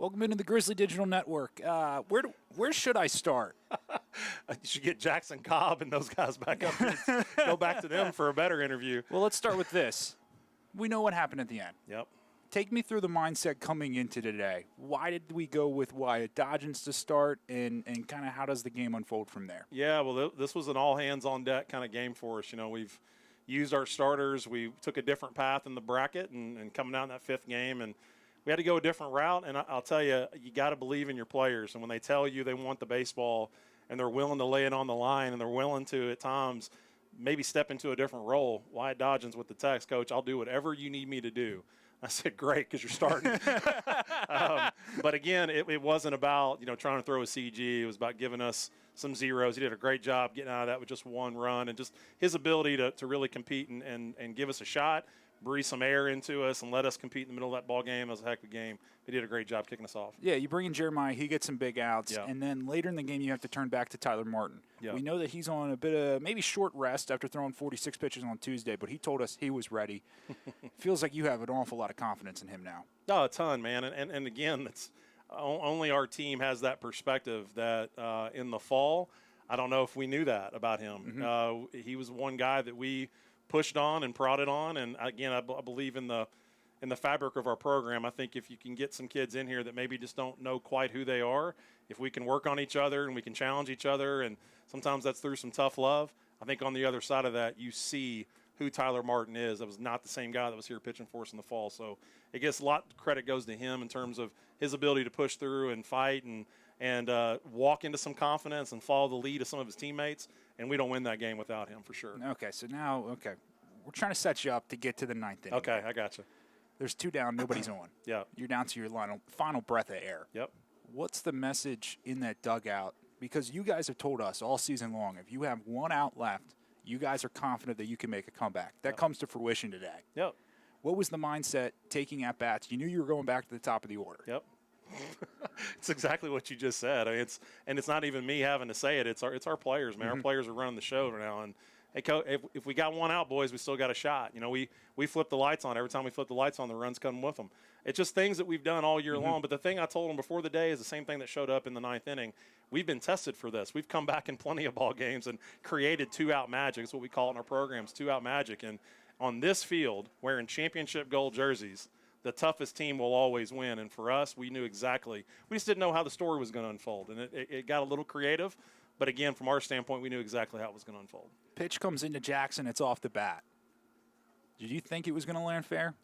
Welcome into the Grizzly Digital Network. Where should I start? You should get Jackson Cobb and those guys back up and go back to them for a better interview. Well, let's start with this. We know what happened at the end. Yep. Take me through the mindset coming into today. Why did we go with Wyatt Dodgins to start, and kind of how does the game unfold from there? Yeah, well, this was an all-hands-on-deck kind of game for us. You know, we've used our starters. We took a different path in the bracket and coming out in that fifth game, and we had to go a different route. And I'll tell you, you got to believe in your players. And when they tell you they want the baseball and they're willing to lay it on the line and they're willing to, at times, maybe step into a different role, Wyatt Dodgins with the text, Coach, I'll do whatever you need me to do. I said, great, because you're starting. But, again, it wasn't about, trying to throw a CG. It was about giving us some zeros. He did a great job getting out of that with just one run, and just his ability to really compete and give us a shot, breathe some air into us, and let us compete in the middle of that ball game. It was a heck of a game. He did a great job kicking us off. Yeah, you bring in Jeremiah. He gets some big outs. Yeah. And then later in the game, you have to turn back to Tyler Martin. Yeah. We know that he's on a bit of maybe short rest after throwing 46 pitches on Tuesday, but he told us he was ready. Feels like you have an awful lot of confidence in him now. Oh, a ton, man. And again, it's only our team has that perspective that in the fall, I don't know if we knew that about him. Mm-hmm. He was one guy that we pushed on and prodded on, and again, I believe in the fabric of our program. I think if you can get some kids in here that maybe just don't know quite who they are, if we can work on each other and we can challenge each other, and sometimes that's through some tough love, I think on the other side of that, you see who Tyler Martin is. That was not the same guy that was here pitching for us in the fall. So I guess a lot of credit goes to him in terms of his ability to push through and fight and walk into some confidence and follow the lead of some of his teammates. And we don't win that game without him for sure. Okay, so now, we're trying to set you up to get to the ninth inning. Okay, I got you. There's two down, nobody's on. Yeah. You're down to your final breath of air. Yep. What's the message in that dugout? Because you guys have told us all season long, if you have one out left, you guys are confident that you can make a comeback. That comes to fruition today. Yep. What was the mindset taking at bats? You knew you were going back to the top of the order. Yep. It's exactly what you just said. I mean, it's not even me having to say it. It's our players, man. Mm-hmm. Our players are running the show now. And hey, if we got one out, boys, we still got a shot. We flip the lights on. Every time we flip the lights on, the runs come with them. It's just things that we've done all year long. But the thing I told them before the day is the same thing that showed up in the ninth inning. We've been tested for this. We've come back in plenty of ball games and created two-out magic. It's what we call it in our programs, two-out magic. And on this field, wearing championship gold jerseys, the toughest team will always win. And for us, we knew exactly. We just didn't know how the story was going to unfold. And it got a little creative. But, again, from our standpoint, we knew exactly how it was going to unfold. Pitch comes into Jackson. It's off the bat. Did you think it was going to land fair?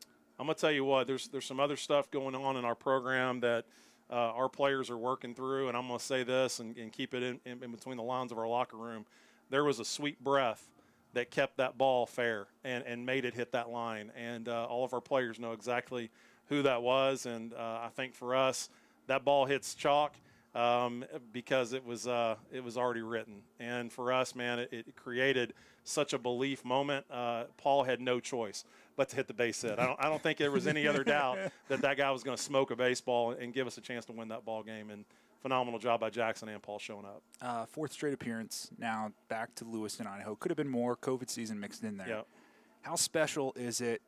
I'm going to tell you what. There's some other stuff going on in our program that our players are working through. And I'm going to say this and keep it in between the lines of our locker room. There was a sweet breath that kept that ball fair and made it hit that line. And all of our players know exactly who that was. And I think for us, that ball hits chalk because it was already written. And for us, man, it created such a belief moment. Paul had no choice but to hit the base hit. I don't think there was any other doubt that guy was going to smoke a baseball and give us a chance to win that ball game. And phenomenal job by Jackson and Paul showing up. Fourth straight appearance, now back to Lewiston, Idaho. Could have been more. COVID season mixed in there. Yep. How special is it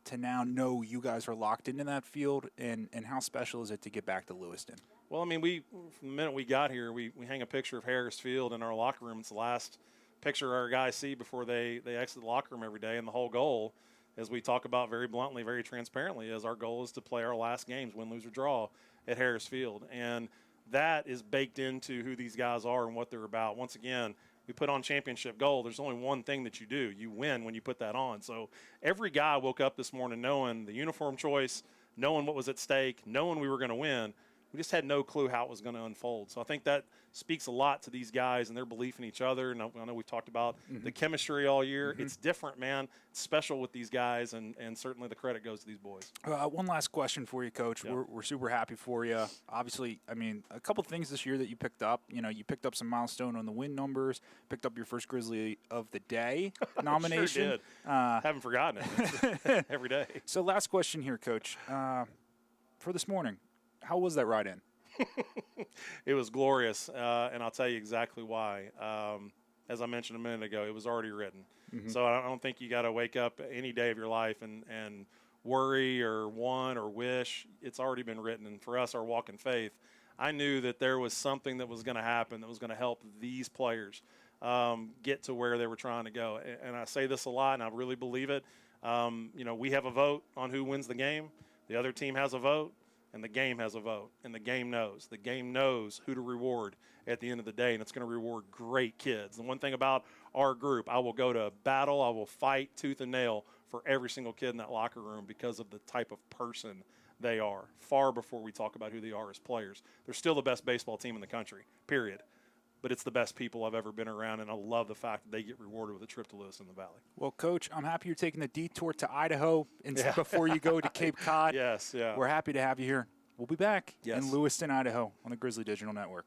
to now know you guys are locked into that field, and how special is it to get back to Lewiston? Well, I mean, from the minute we got here, we hang a picture of Harris Field in our locker room. It's the last picture our guys see before they exit the locker room every day, and the whole goal, as we talk about very bluntly, very transparently, is our goal is to play our last games, win, lose, or draw, at Harris Field. And that is baked into who these guys are and what they're about. Once again, we put on championship gold. There's only one thing that you do. You win when you put that on. So every guy woke up this morning knowing the uniform choice, knowing what was at stake, knowing we were going to win. We just had no clue how it was going to unfold. So I think that speaks a lot to these guys and their belief in each other. And I know we've talked about the chemistry all year. It's different, man. It's special with these guys, and certainly the credit goes to these boys. One last question for you, Coach. Yeah. We're super happy for you. Obviously, I mean, a couple things this year that you picked up. You picked up some milestone on the win numbers, picked up your first Grizzly of the Day nomination. Sure did. Haven't forgotten it. Every day. So last question here, Coach. For this morning, how was that ride in? It was glorious, and I'll tell you exactly why. As I mentioned a minute ago, it was already written. So I don't think you got to wake up any day of your life and worry or want or wish. It's already been written. And for us, our walk in faith, I knew that there was something that was going to happen that was going to help these players get to where they were trying to go. And I say this a lot, and I really believe it. We have a vote on who wins the game. The other team has a vote, and the game has a vote. And the game knows. The game knows who to reward at the end of the day, and it's going to reward great kids. And one thing about our group, I will go to battle. I will fight tooth and nail for every single kid in that locker room because of the type of person they are, far before we talk about who they are as players. They're still the best baseball team in the country, period. But it's the best people I've ever been around, and I love the fact that they get rewarded with a trip to Lewis in the Valley. Well, Coach, I'm happy you're taking the detour to Idaho before you go to Cape Cod. Yes, yeah. We're happy to have you here. We'll be back in Lewiston, Idaho on the Grizzly Digital Network.